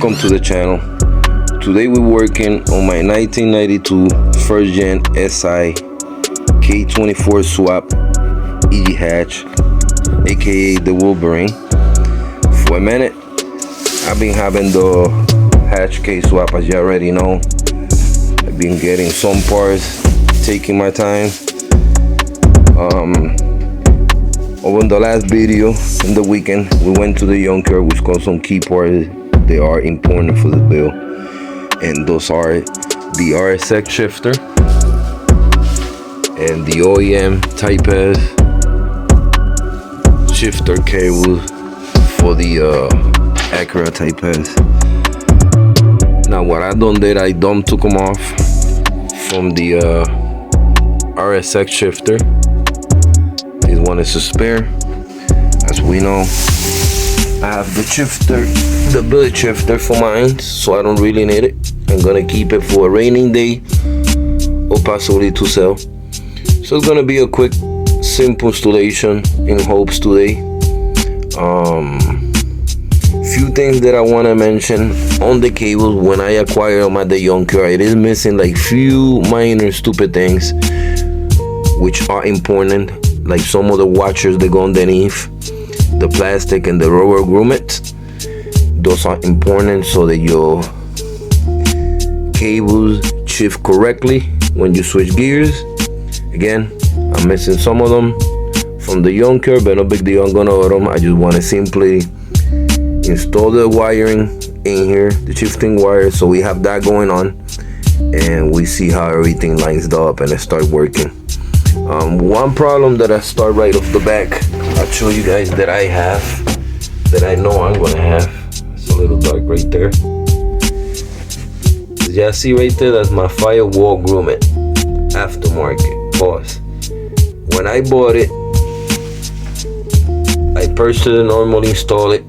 welcome to the channel. Today we're working on my 1992 first gen SI K24 swap EG hatch, aka the Wolverine. For a minute I've been having the hatch K swap, as you already know. I've been getting some parts, taking my time. Over the last video in the weekend, we went to the junkyard, which got some key parts. They are important for the build, and those are the Rsx shifter and the OEM Type S shifter cable for the Acura Type S. Now what I done did, I took them off from the Rsx shifter. This one is a spare. As we know, I have the shifter, the billet shifter for mine, so I don't really need it. I'm gonna keep it for a raining day or possibly to sell. So it's gonna be a quick, simple installation in hopes today. Few things that I want to mention on the cables. When I acquired them at the junkyard, it is missing like few minor stupid things which are important, like some of the washers that go underneath the plastic and the rubber grommets. Those are important so that your cables shift correctly when you switch gears. Again, I'm missing some of them from the junkyard, but no big deal. I'm gonna order them. I just want to simply install the wiring in here, the shifting wire, so we have that going on, and we see how everything lines up and it start working. One problem that I start right off the back, I'll show you guys that I have, that I know I'm gonna have. It's a little dark right there. As y'all see right there, that's my firewall grommet, aftermarket, boss. When I bought it, I purchased it, normally install it.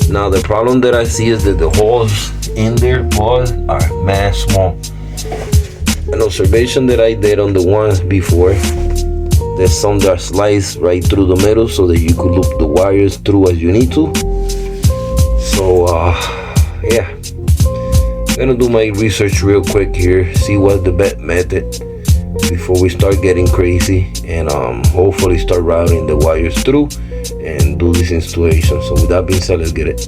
Now the problem that I see is that the holes in there, boss, are mad small. An observation that I did on the ones before, there's some that are sliced right through the middle so that you could loop the wires through as you need to. So yeah, I'm gonna do my research real quick here, see what's the best method before we start getting crazy, and hopefully start routing the wires through and do this installation. So with that being said, let's get it.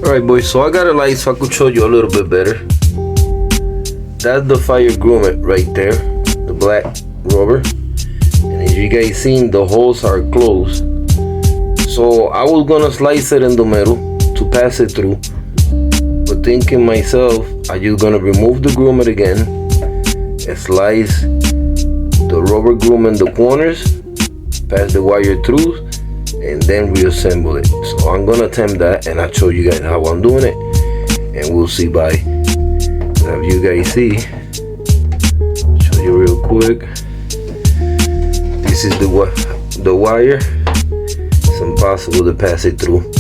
Alright boys, so I got a light so I could show you a little bit better. That's the fire grommet right there, the black rubber. And as you guys seen, the holes are closed. So I was gonna slice it in the middle to pass it through, but thinking myself, I just gonna remove the grommet again and slice the rubber grommet in the corners, pass the wire through, and then reassemble it. So I'm gonna attempt that, and I'll show you guys how I'm doing it, and we'll see. Bye. Now you guys see, show you real quick. This is the wire. It's impossible to pass it through.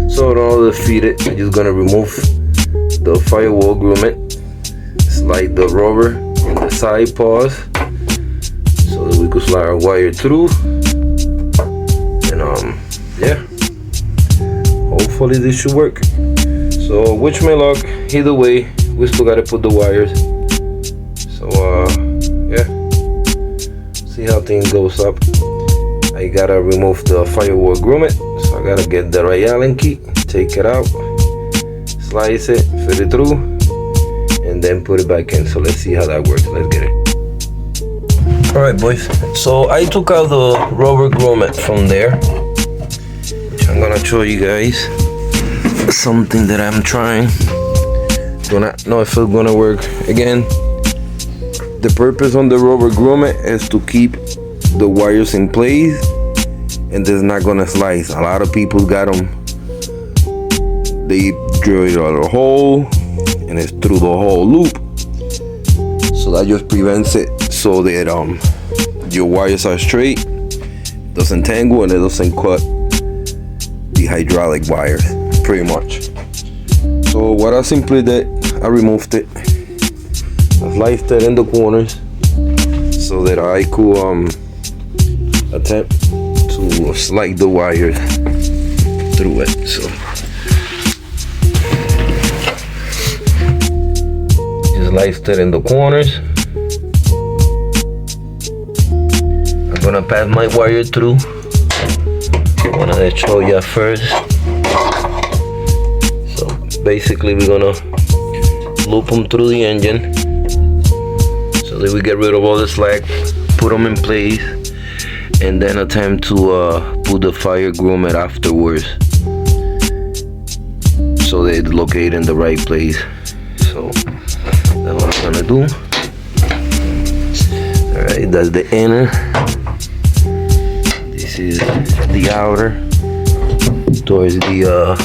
So in order to feed it, I'm just gonna remove the firewall grommet, slide the rubber in the side paws so that we could slide our wire through, and yeah, hopefully this should work. So which may luck, either way, we still gotta put the wires. So yeah, see how things goes up. I gotta remove the firewall grommet, so I gotta get the right Allen key, take it out, slice it, fit it through, and then put it back in. So let's see how that works. Let's get it. Alright boys, so I took out the rubber grommet from there, which I'm gonna show you guys something that I'm trying. Do not know if it's gonna work. Again, the purpose on the rubber grommet is to keep the wires in place, and it's not gonna slice. A lot of people got them, they drill it out a hole and it's through the whole loop, so that just prevents it, so that your wires are straight, doesn't tangle, and it doesn't cut the hydraulic wires pretty much. So what I simply did, I removed it, I sliced it in the corners so that I could attempt to slide the wires through it. So sliced it in the corners. I'm gonna pass my wire through. I wanna show you first. So basically we're gonna loop them through the engine so that we get rid of all the slack, put them in place, and then attempt to put the fire grommet afterwards so they locate in the right place. So that's what I'm gonna do. Alright, that's the inner. This is the outer towards the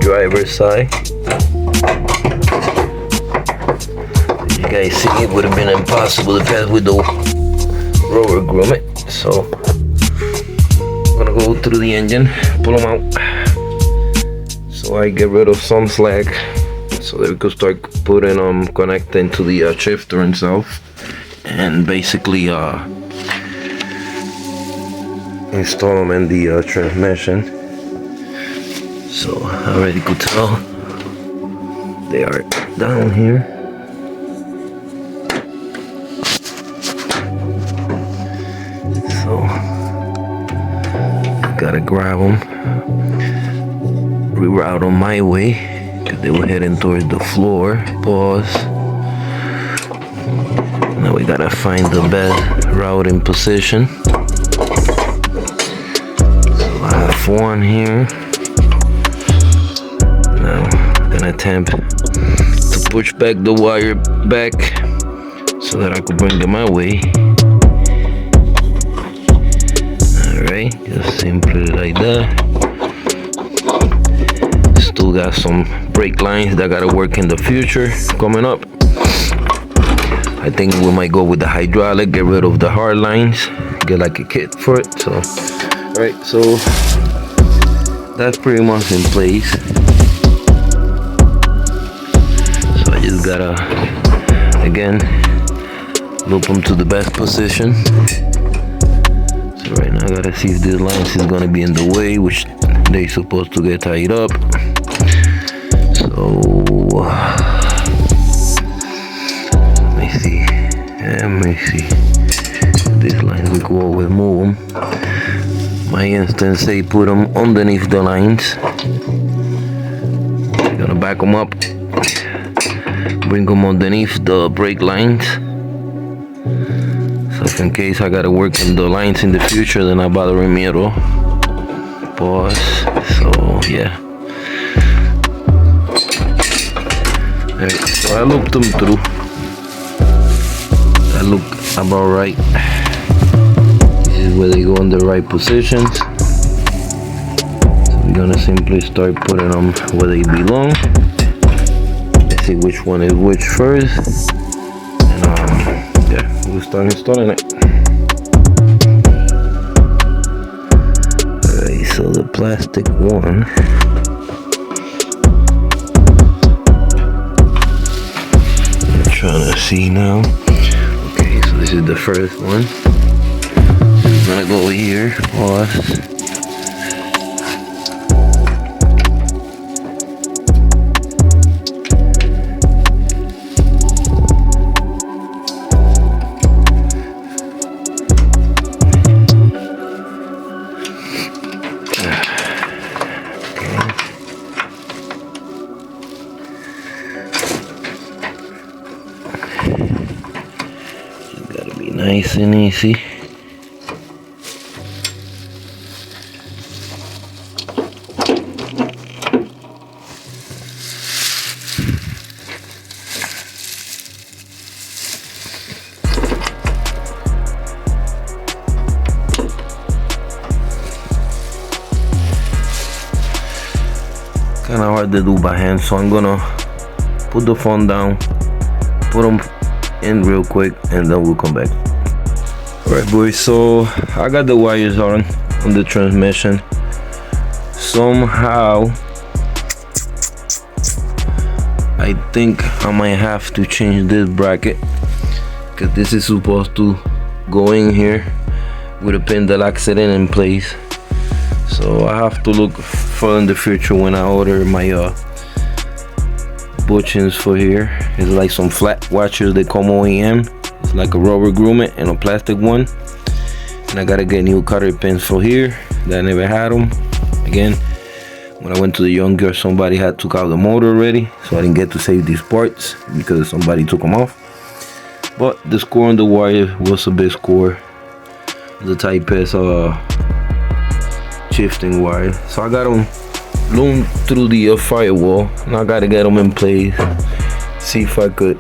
driver's side. As you guys see, it would have been impossible to pass with the roller grommet. So I'm gonna go through the engine, pull them out, so I get rid of some slack, so that we could start putting connecting to the shifter itself, and basically install them in the transmission. So I already could tell they are down here. So gotta grab them, reroute them my way, because they were heading towards the floor. Pause. Now we gotta find the best routing position. So I have one here. Now I'm gonna attempt to push back the wire back so that I could bring it my way. Alright, just simply like that. Still got some brake lines that gotta work in the future coming up. I think we might go with the hydraulic, get rid of the hard lines, get like a kit for it. So alright, so that's pretty much in place. So I just gotta again loop them to the best position. So right now I gotta see if this line is gonna be in the way, which they supposed to get tied up. So let me see. These lines we could always move them. My instinct say put them underneath the lines. We're gonna back them up, bring them underneath the brake lines. So if in case I gotta work in the lines in the future, then not bothering me at all. Pause. So yeah. Alright, so I looped them through. That look about right. This is where they go in the right positions. So we're gonna simply start putting them where they belong. Let's see which one is which first. And yeah, we'll start installing it. Alright, so the plastic one. I'm trying to see now. Okay, so this is the first one. I'm gonna go here, pause. Nice and easy. Kind of hard to do by hand, so I'm gonna put the phone down, put them in real quick, and then we'll come back. Alright boys, so I got the wires on the transmission. Somehow I think I might have to change this bracket, because this is supposed to go in here with a pin that locks it in place. So I have to look for in the future when I order my bushings for here. It's like some flat washers they call OEM. It's like a rubber grommet and a plastic one. And I gotta get new cotter pins for here that I never had them. Again, when I went to the junkyard, somebody had took out the motor already, so I didn't get to save these parts because somebody took them off. But the score on the wire was a big score, the type S shifting wire. So I got them loomed through the firewall. Now I gotta get them in place, see if I could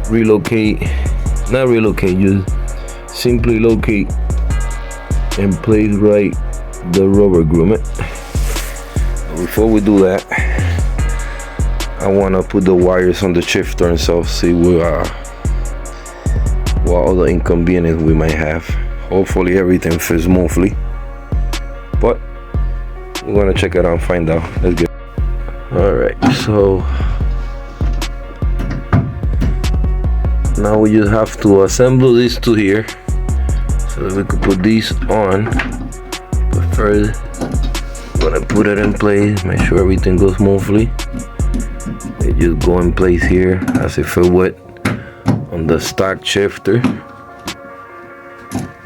relocate, not relocate, just simply locate and place right the rubber grommet. Before we do that, I want to put the wires on the shifter and stuff, see what other inconvenience we might have. Hopefully everything fits smoothly, but we're gonna check it out and find out. Let's get alright. So now we just have to assemble these two here so that we could put these on. But first, I'm gonna put it in place, make sure everything goes smoothly. They just go in place here as if it would on the stock shifter.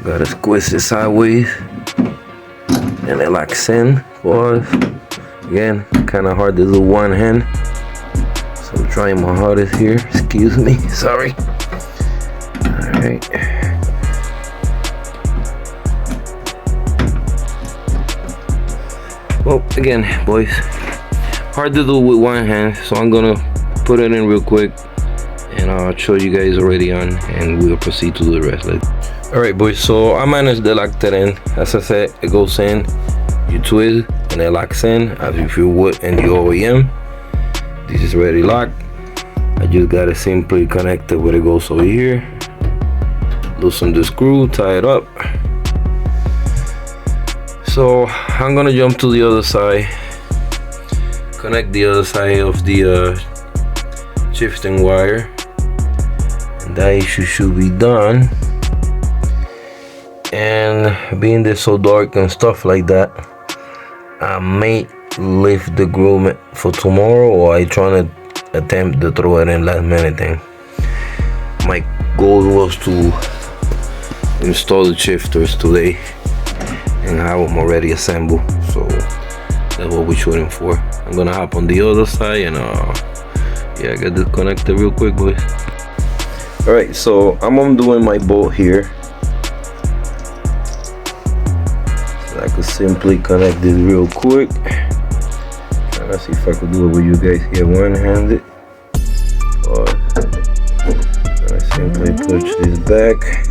Gotta squeeze it sideways and it locks in for us. Again, kind of hard to do one hand, so I'm trying my hardest here. Excuse me, sorry. Alright. Well, again, boys, hard to do with one hand, so I'm gonna put it in real quick and I'll show you guys already on, and we'll proceed to do the rest. Alright, boys, so I managed to lock that in. As I said, it goes in, you twist and it locks in as if you would in the OEM. This is already locked. I just gotta simply connect it where it goes over here, loosen the screw, tie it up. So I'm gonna jump to the other side, connect the other side of the shifting wire, and that issue should be done. And being this so dark and stuff like that, I may leave the grommet for tomorrow, or I trying to attempt to throw it in last minute thing. My goal was to install the shifters today and have them already assembled, so that's what we're shooting for. I'm gonna hop on the other side and yeah, get this connected real quick, boys. Alright, so I'm undoing my bolt here, so I could simply connect this real quick. Let's see if I could do it with you guys here one-handed. Or I simply push this back.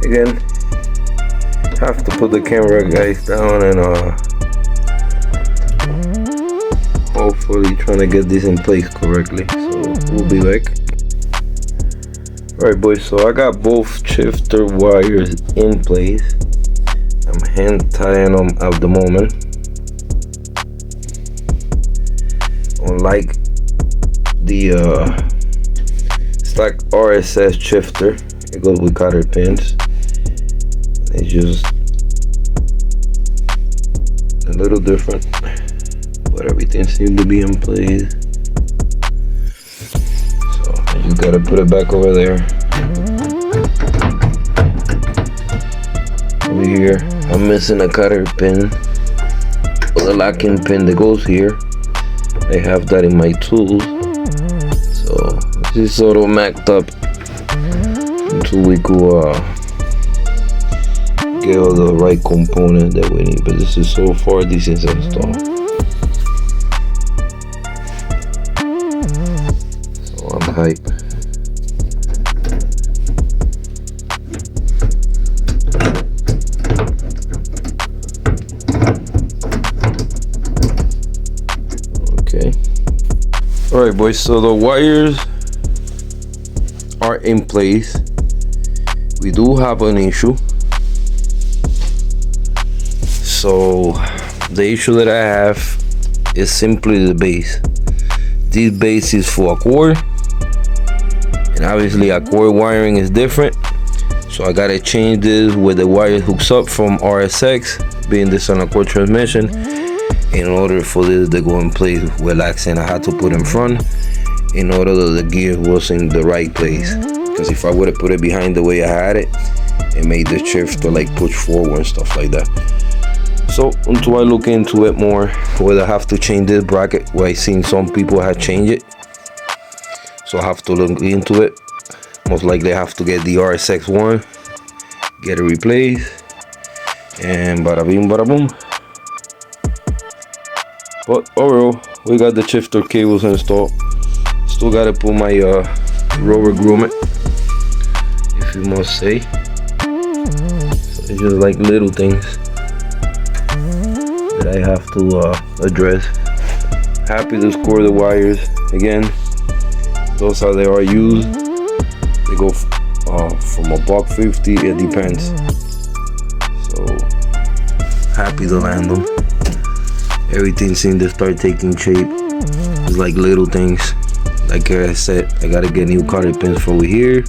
Again, have to put the camera guys down and hopefully trying to get this in place correctly, so we'll be back. Alright, boys, so I got both shifter wires in place. I'm hand tying them at the moment. Unlike the stock Rsx shifter, it goes with cotter pins. It's just a little different, but everything seems to be in place. So I just gotta put it back over there. Over here, I'm missing a cotter pin, or the locking pin that goes here. I have that in my tools, so this is sort of macked up until we go get all the right component that we need. But this is so far, this is installed. So I'm hyped. Okay. Alright, boys, so the wires are in place. We do have an issue. So the issue that I have is simply the base. This base is for a cord, And obviously our core wiring is different, so I gotta change this where the wire hooks up from Rsx, being this on a core transmission. In order for this to go in place with accent, I had to put in front in order that the gear was in the right place. Because if I would have put it behind the way I had it, it made the shifter like push forward and stuff like that. So until I look into it more, whether I have to change this bracket, where I seen some people have changed it, so I have to look into it. Most likely I have to get the Rsx one, get it replaced, and bada bing bada boom. But overall, we got the shifter cables installed. Still gotta put my roller grommet, if you must say. So it's just like little things that I have to address. Happy to score the wires again. Those how they are used. They go from a $150. It depends. So happy to land them. Everything seemed to start taking shape. It's like little things. Like I said, I gotta get new cotter pins for over here.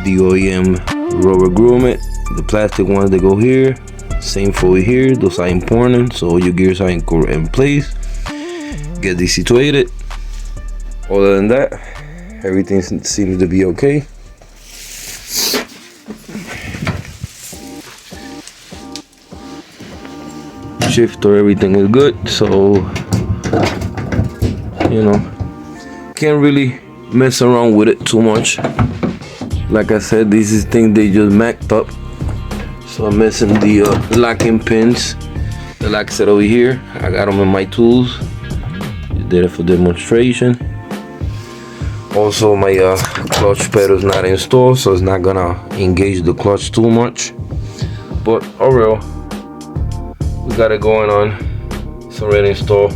The OEM rubber grommet, the plastic ones that go here. Same for over here. Those are important, so your gears are in place. Get these situated. Other than that, everything seems to be okay. Shifter, everything is good, so you know, can't really mess around with it too much. Like I said, this is things they just macked up, so I'm missing the locking pins. The lock set over here, I got them in my tools. Just did it for demonstration. Also, my clutch pedal is not installed, so it's not gonna engage the clutch too much. But overall, we got it going on. It's already installed,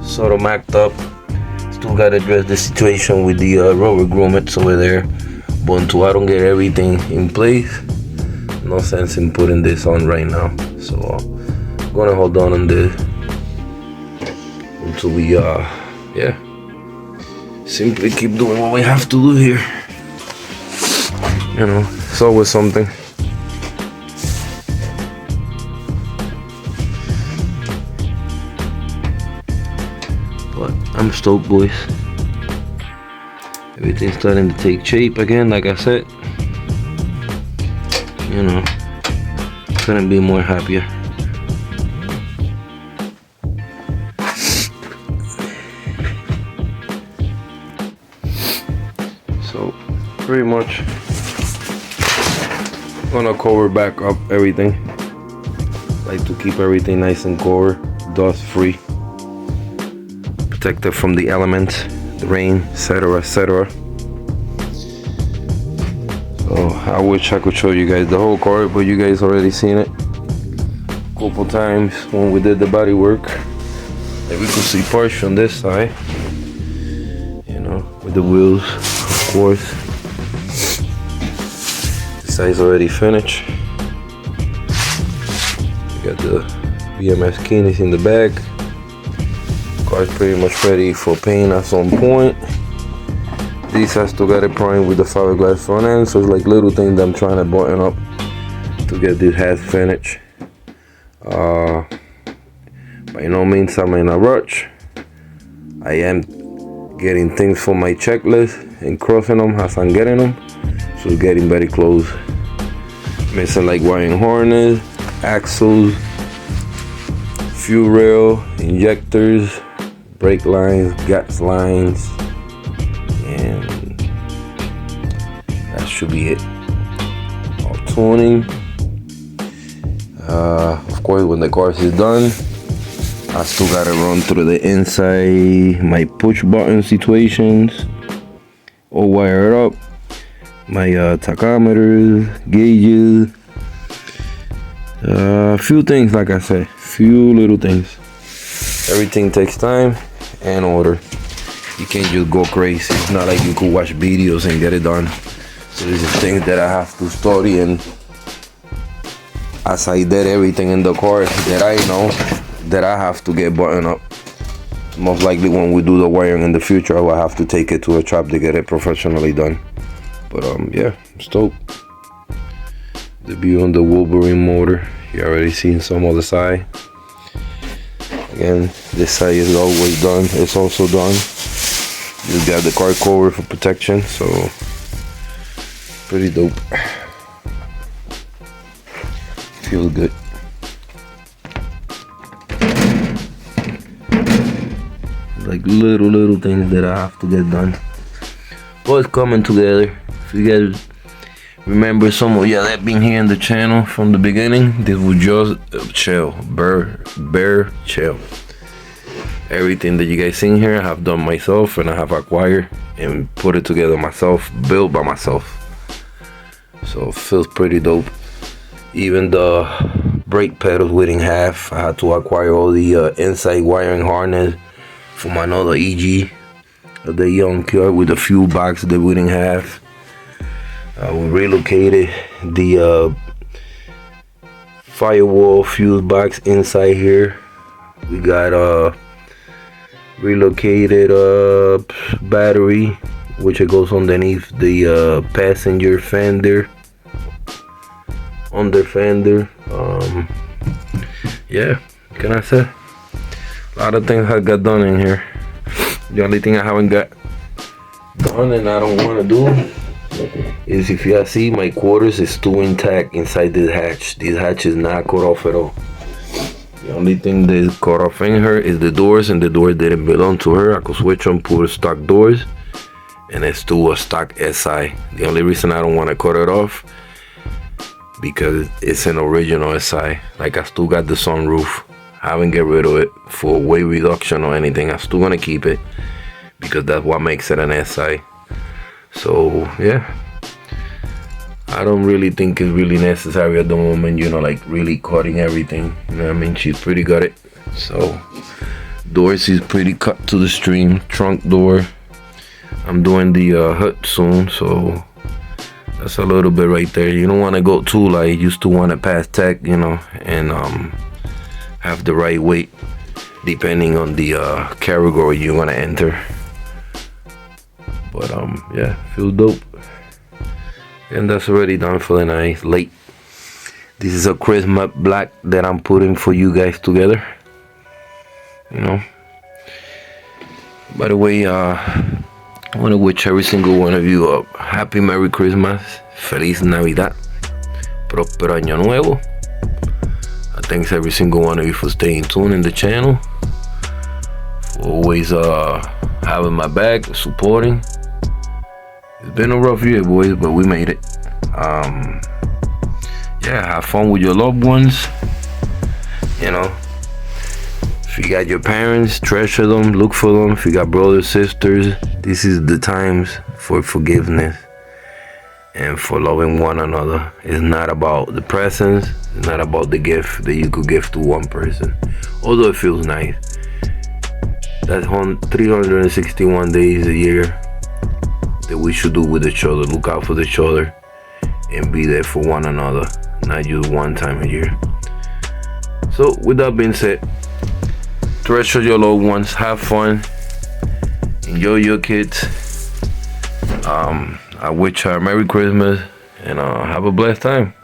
sort of macked up. Still gotta address the situation with the rubber grommets over there. But until I don't get everything in place, no sense in putting this on right now. So I'm gonna hold on this until we yeah, simply keep doing what we have to do here. You know, it's always something. But I'm stoked, boys. Everything's starting to take shape again, like I said. You know, couldn't be more happier. So pretty much gonna cover back up everything. Like to keep everything nice and covered, dust free, protect it from the elements, the rain, etc., etc. So I wish I could show you guys the whole car, but you guys already seen it a couple times when we did the body work. And we could see parts on this side, you know, with the wheels, of course. This side's already finished. We got the BMS keys in the back. Car's pretty much ready for paint at some point. This has to get it primed with the fiberglass front end, so it's like little things that I'm trying to button up to get this half finished. By no means I'm in a rush. I am getting things for my checklist and crossing them as I'm getting them, so it's getting very close. Missing like wiring harness, axles, fuel rail, injectors, brake lines, gas lines, and that should be it. All tuning. Of course, when the car is done, I still gotta run through the inside, my push button situations, all wired up, my tachometers, gauges, a few things, like I said, few little things. Everything takes time and order. You can't just go crazy. It's not like you could watch videos and get it done. So these are things that I have to study, and as I did everything in the car that I know that I have to get buttoned up. Most likely when we do the wiring in the future, I will have to take it to a shop to get it professionally done. But yeah, it's dope. The view on the Wolverine motor. You already seen some on the side. Again, this side is always done. It's also done. You got the car cover for protection, so pretty dope. Feels good. Like little things that I have to get done. But it's coming together. If you guys remember some of y'all that been here in the channel from the beginning, this was just shell, bare shell. Everything that you guys seen here, I have done myself, and I have acquired and put it together myself, built by myself. So it feels pretty dope. Even the brake pedals within half. I had to acquire all the inside wiring harness for my another EG, the young car with the fuel box that we didn't have. We relocated the firewall fuse box inside here. We got relocated battery, which it goes underneath the passenger fender, under fender. Yeah, can I say? A lot of things I got done in here. The only thing I haven't got done and I don't want to do is, if you see, my quarters is still intact inside this hatch. This hatch is not cut off at all. The only thing that is cut off in her is the doors, and the doors didn't belong to her. I could switch them, put stock doors, and it's still a stock SI. The only reason I don't want to cut it off, because it's an original SI. Like, I still got the sunroof. I haven't get rid of it for weight reduction or anything. I'm still gonna keep it because that's what makes it an SI. So yeah, I don't really think it's really necessary at the moment, you know, like really cutting everything, you know what I mean? She's pretty got it. So doors is pretty cut to the stream. Trunk door, I'm doing the hood soon, so that's a little bit right there. You don't want to go too light. You still want to pass tech, you know, and have the right weight depending on the category you're gonna enter. But yeah, feels dope. And that's already done for the night. Late. This is a Christmas black that I'm putting for you guys together, you know. By the way, I want to wish every single one of you a happy Merry Christmas, feliz navidad, próspero año nuevo. Thanks every single one of you for staying tuned in the channel, for always having my back, supporting. It's been a rough year, boys, but we made it. Yeah, have fun with your loved ones, you know. If you got your parents, treasure them, look for them. If you got brothers, sisters, this is the times for forgiveness and for loving one another. It's not about the presents, it's not about the gift that you could give to one person, although it feels nice. That's 361 days a year that we should do with each other. Look out for each other and be there for one another, not just one time a year. So with that being said, treasure your loved ones, have fun, enjoy your kids. I wish her Merry Christmas and have a blessed time.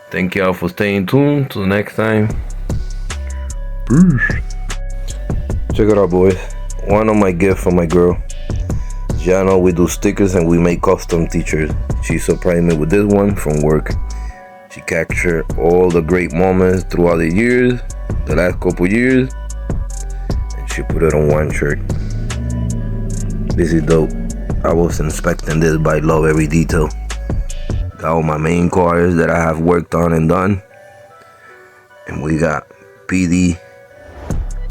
Thank y'all for staying tuned. Till next time. Peace. Check it out, boys. One of my gifts for my girl. Y'all know we do stickers and we make custom t-shirts. She surprised me with this one from work. She captured all the great moments throughout the years, the last couple years, and she put it on one shirt. This is dope. I was inspecting this, but I love every detail. Got all my main cars that I have worked on and done. And we got PD,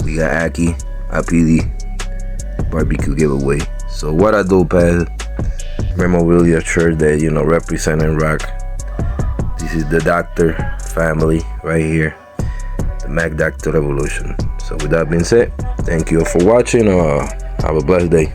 we got Aki, a PD barbecue giveaway. So what I do, Paz, memorabilia shirt that, you know, representing rock. This is the Doctor family right here, the Mac Doctor Revolution. So with that being said, thank you for watching. Have a blessed day.